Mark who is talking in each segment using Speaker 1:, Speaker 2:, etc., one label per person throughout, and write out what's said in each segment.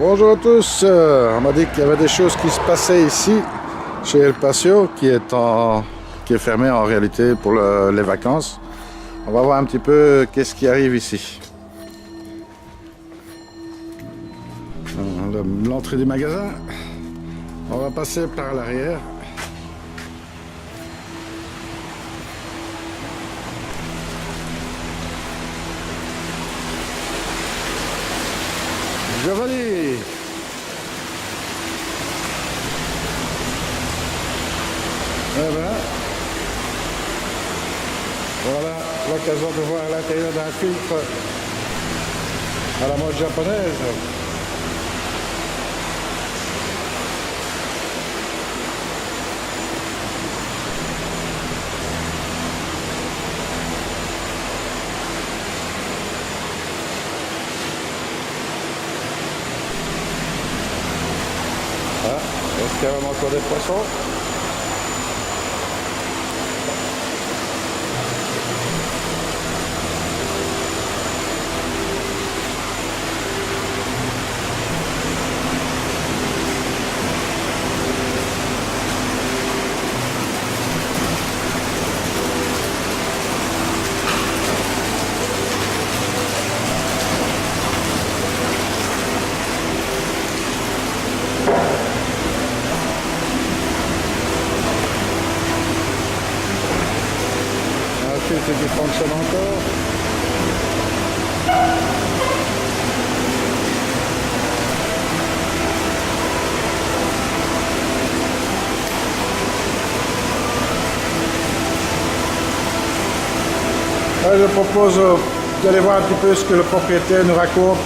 Speaker 1: Bonjour à tous, on m'a dit qu'il y avait des choses qui se passaient ici, chez El Patio, qui est fermé en réalité pour les vacances. On va voir un petit peu qu'est-ce qui arrive ici. L'entrée du magasin, on va passer par l'arrière. Giovanni! Eh ben, voilà l'occasion de voir l'intérieur d'un filtre à la mode japonaise. Ah, est-ce qu'il y a vraiment encore des poissons? Qui fonctionne encore. Je propose d'aller voir un petit peu ce que le propriétaire nous raconte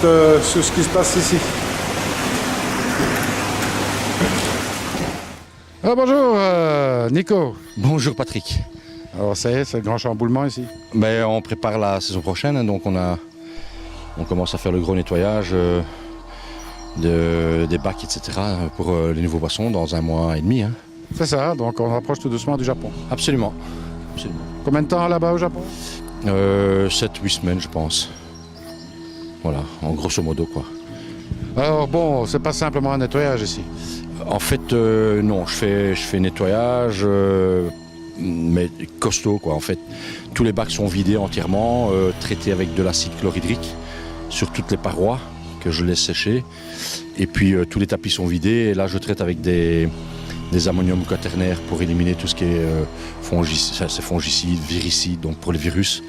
Speaker 1: sur ce qui se passe ici. Bonjour Nico.
Speaker 2: Bonjour Patrick.
Speaker 1: Alors ça y est, c'est le grand chamboulement ici.
Speaker 2: Ben, on prépare la saison prochaine, donc on commence à faire le gros nettoyage des bacs, etc. pour les nouveaux poissons dans 1 mois et demi. Hein.
Speaker 1: C'est ça, donc on rapproche tout doucement du Japon.
Speaker 2: Absolument. Absolument.
Speaker 1: Combien de temps là-bas au Japon?
Speaker 2: 7-8 semaines je pense. Voilà, en grosso modo quoi.
Speaker 1: Alors bon, c'est pas simplement un nettoyage ici.
Speaker 2: En fait, non, je fais nettoyage, mais costaud quoi. En fait, tous les bacs sont vidés entièrement, traités avec de l'acide chlorhydrique sur toutes les parois que je laisse sécher. Et puis tous les tapis sont vidés. Et là, je traite avec des ammonium quaternaire pour éliminer tout ce qui est fongicide, viricide, donc pour les virus.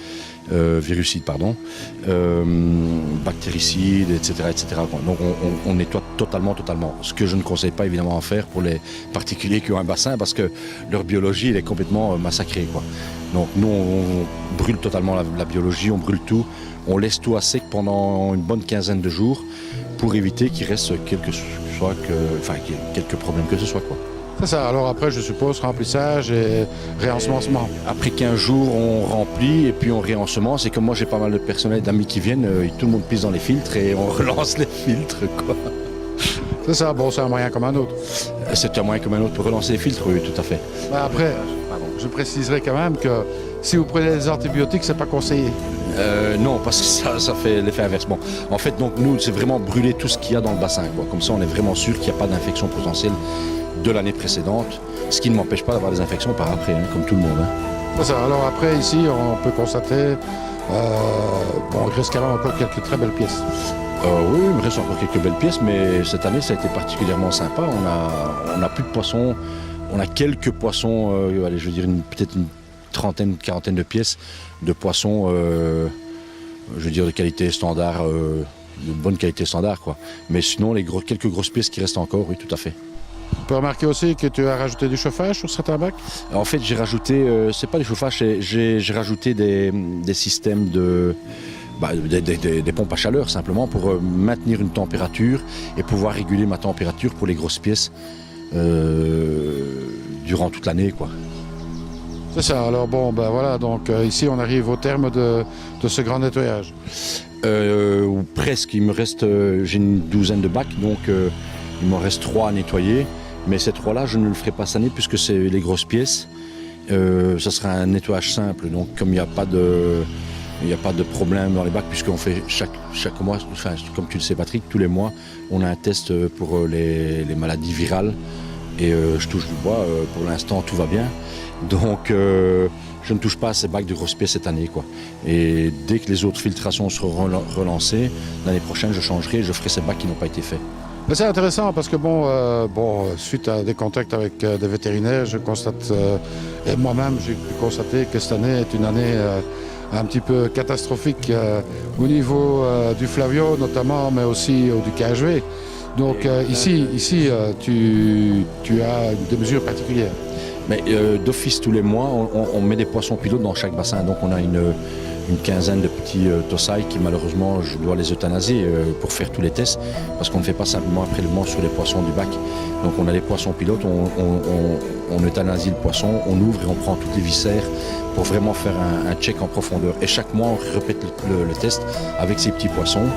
Speaker 2: Virucides, pardon, bactéricides, etc. Donc on nettoie totalement. Ce que je ne conseille pas évidemment à faire pour les particuliers qui ont un bassin parce que leur biologie elle est complètement massacrée, quoi. Donc nous on brûle totalement la biologie, on brûle tout, on laisse tout à sec pendant une bonne quinzaine de jours pour éviter qu'il reste quelques problèmes que ce soit, quoi.
Speaker 1: C'est ça, alors après je suppose remplissage et réensemencement.
Speaker 2: Après 15 jours on remplit et puis on réensemence et comme moi j'ai pas mal de personnel, d'amis qui viennent, tout le monde pisse dans les filtres et on relance les filtres, quoi.
Speaker 1: C'est ça, bon c'est un moyen comme un autre.
Speaker 2: C'est un moyen comme un autre pour relancer les filtres, oui tout à fait.
Speaker 1: Après, je préciserai quand même que si vous prenez des antibiotiques c'est pas conseillé.
Speaker 2: Non, parce que ça fait l'effet inverse. Bon, en fait donc nous c'est vraiment brûler tout ce qu'il y a dans le bassin, quoi. Comme ça on est vraiment sûr qu'il n'y a pas d'infection potentielle de l'année précédente, ce qui ne m'empêche pas d'avoir des infections par après, hein, comme tout le monde. Hein.
Speaker 1: C'est ça, alors après ici on peut constater, il reste quand même encore quelques très belles pièces.
Speaker 2: Oui, il me reste encore quelques belles pièces, mais cette année ça a été particulièrement sympa. On a plus de poissons, on a quelques poissons, allez, je veux dire peut-être une trentaine, quarantaine de pièces de poissons, je veux dire de qualité standard, de bonne qualité standard, quoi. Mais sinon quelques grosses pièces qui restent encore, oui tout à fait.
Speaker 1: On peut remarquer aussi que tu as rajouté du chauffage sur certains bacs.
Speaker 2: En fait, j'ai rajouté, c'est pas du chauffage, j'ai rajouté des systèmes des pompes à chaleur simplement pour maintenir une température et pouvoir réguler ma température pour les grosses pièces durant toute l'année, quoi.
Speaker 1: C'est ça, alors bon, ben voilà, donc ici on arrive au terme de ce grand nettoyage.
Speaker 2: Ou presque, il me reste, j'ai une douzaine de bacs, donc il m'en reste 3 à nettoyer. Mais ces 3-là, je ne le ferai pas cette année puisque c'est les grosses pièces. Ça sera un nettoyage simple. Donc comme il n'y a pas de Il n'y a pas de problème dans les bacs puisqu'on fait chaque mois, enfin, comme tu le sais Patrick, tous les mois, on a un test pour les maladies virales. Et je touche du bois, pour l'instant tout va bien. Donc je ne touche pas à ces bacs de grosse-pied cette année, quoi. Et dès que les autres filtrations seront relancées, l'année prochaine je changerai et je ferai ces bacs qui n'ont pas été faits.
Speaker 1: C'est intéressant parce que suite à des contacts avec des vétérinaires, je constate, et moi-même j'ai pu constater que cette année est une année un petit peu catastrophique au niveau du Flavio notamment, mais aussi du KHV. Donc ici tu as des mesures particulières.
Speaker 2: Mais d'office tous les mois, on met des poissons pilotes dans chaque bassin. Donc on a une quinzaine de petits tossailles qui malheureusement je dois les euthanasier pour faire tous les tests parce qu'on ne fait pas simplement un prélèvement sur les poissons du bac. Donc on a les poissons pilotes, on euthanasie le poisson, on ouvre et on prend toutes les viscères pour vraiment faire un check en profondeur. Et chaque mois on répète le test avec ces petits poissons.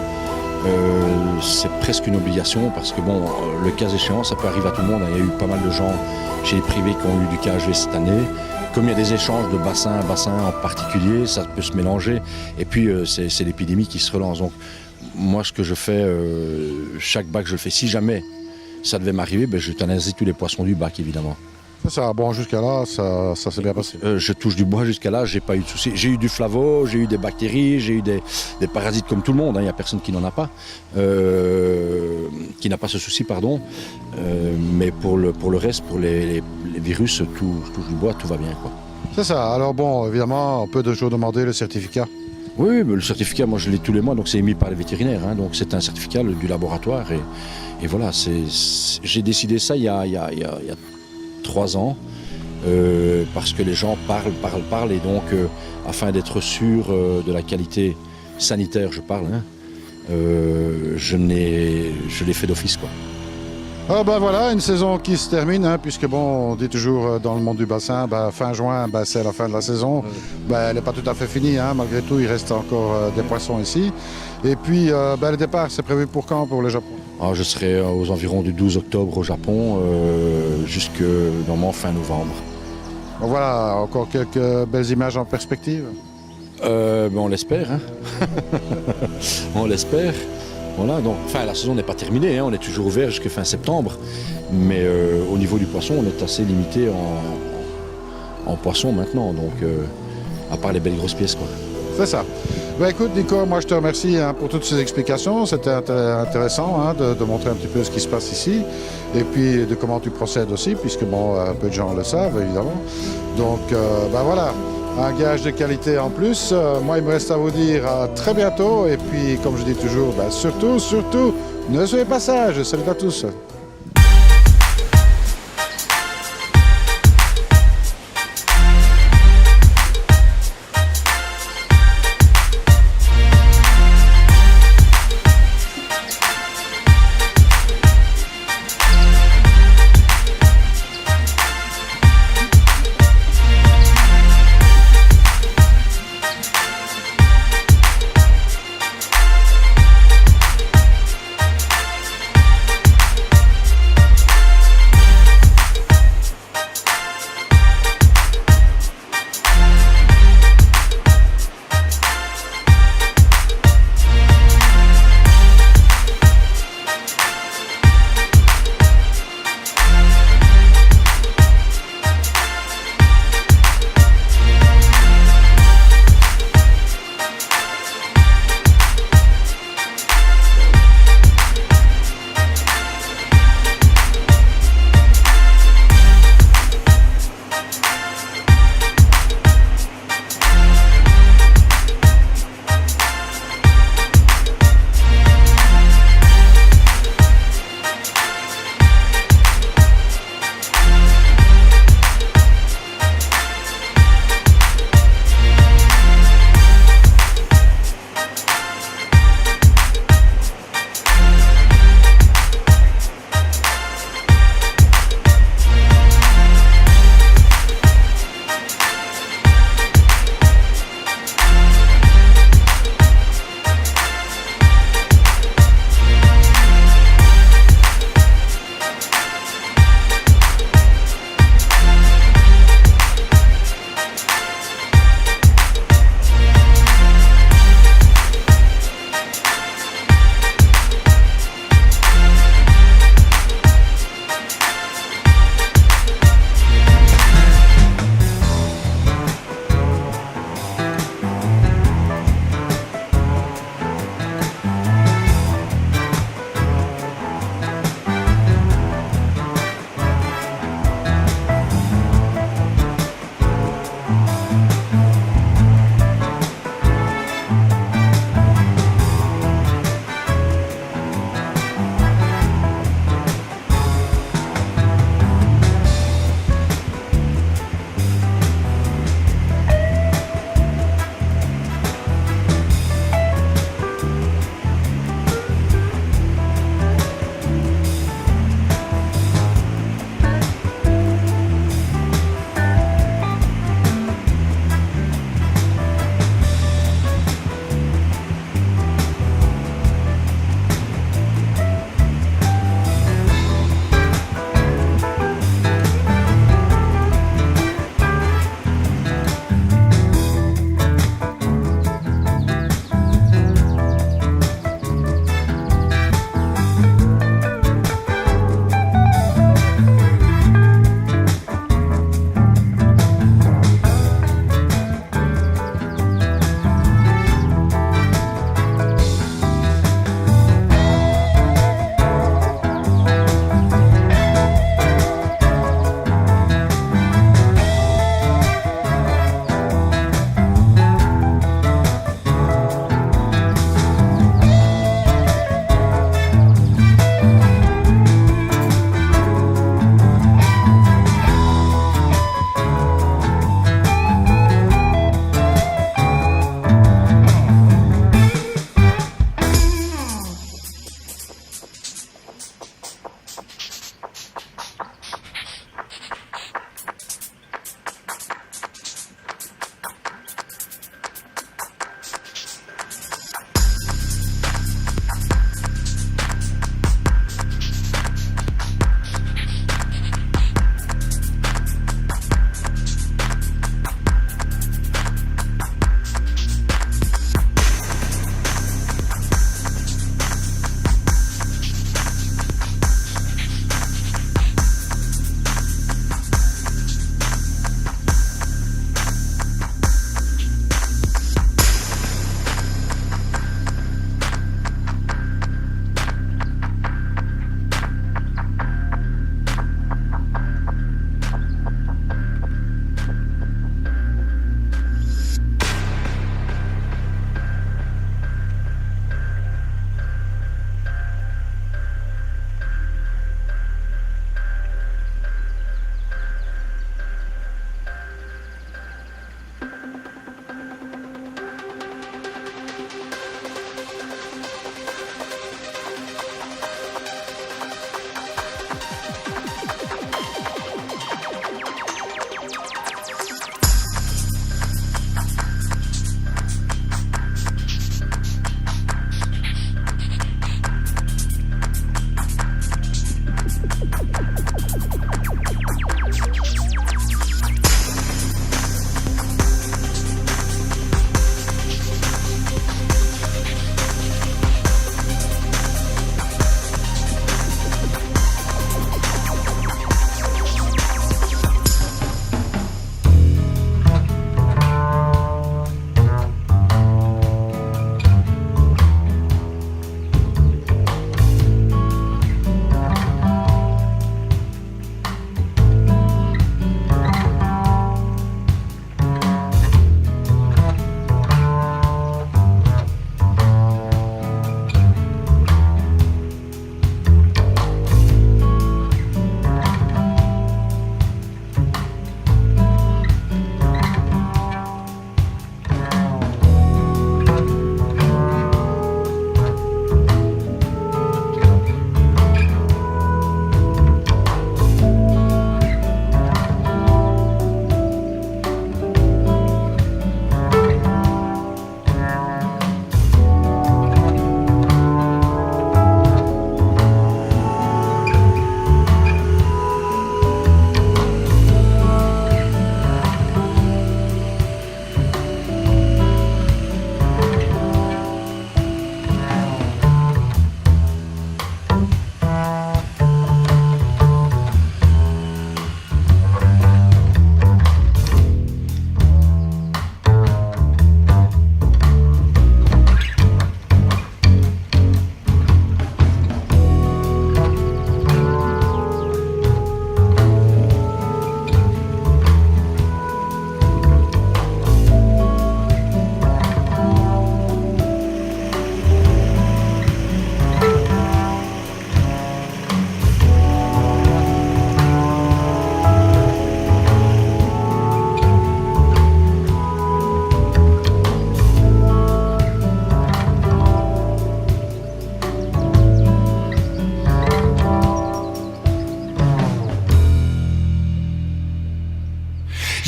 Speaker 2: C'est presque une obligation parce que bon, le cas échéant, ça peut arriver à tout le monde. Il y a eu pas mal de gens chez les privés qui ont eu du KHV cette année. Comme il y a des échanges de bassin à bassin en particulier, ça peut se mélanger. Et puis c'est l'épidémie qui se relance. Donc moi ce que je fais, chaque bac je le fais. Si jamais ça devait m'arriver, j'euthanasie tous les poissons du bac évidemment.
Speaker 1: C'est ça, bon jusqu'à là, ça s'est bien passé.
Speaker 2: Je touche du bois jusqu'à là, j'ai pas eu de soucis. J'ai eu du flavo, j'ai eu des bactéries, j'ai eu des parasites comme tout le monde, il n'y a personne qui n'en a pas, qui n'a pas ce souci, pardon. Mais pour le reste, pour les virus, je touche du bois, tout va bien, quoi.
Speaker 1: C'est ça, alors bon, évidemment, on peut toujours demander le certificat.
Speaker 2: Oui, mais le certificat, moi je l'ai tous les mois, donc c'est émis par les vétérinaires, hein, donc c'est un certificat du laboratoire. Et voilà, j'ai décidé ça il y a 3 ans, parce que les gens parlent, et donc afin d'être sûr de la qualité sanitaire, je parle, hein, je l'ai fait d'office, quoi.
Speaker 1: Ah voilà, une saison qui se termine, hein, puisque bon, on dit toujours dans le monde du bassin, fin juin, c'est la fin de la saison. Elle n'est pas tout à fait finie, hein, malgré tout, il reste encore des poissons ici. Et puis le départ, c'est prévu pour quand pour le Japon?
Speaker 2: Alors, je serai aux environs du 12 octobre au Japon, jusque normalement fin novembre.
Speaker 1: Bon, voilà, encore quelques belles images en perspective.
Speaker 2: On l'espère, hein. On l'espère. Voilà, donc, la saison n'est pas terminée, hein, on est toujours ouvert jusqu'à fin septembre, mais au niveau du poisson, on est assez limité en poisson maintenant, donc à part les belles grosses pièces, quoi.
Speaker 1: C'est ça. Écoute Nico, moi je te remercie pour toutes ces explications, c'était intéressant de montrer un petit peu ce qui se passe ici, et puis de comment tu procèdes aussi, puisque peu de gens le savent évidemment. Donc voilà. Un gage de qualité en plus. Moi, il me reste à vous dire à très bientôt. Et puis, comme je dis toujours, surtout, ne soyez pas sages. Salut à tous.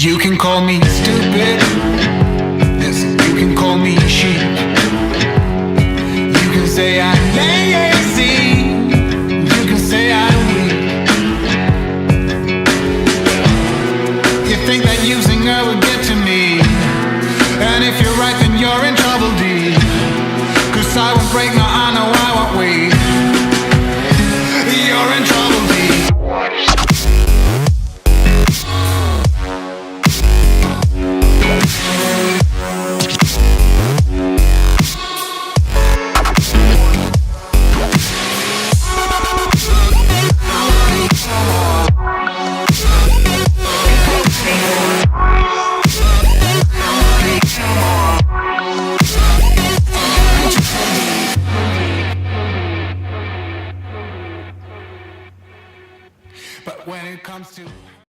Speaker 3: You can call me stupid. Listen, you can call me sheep. You can say I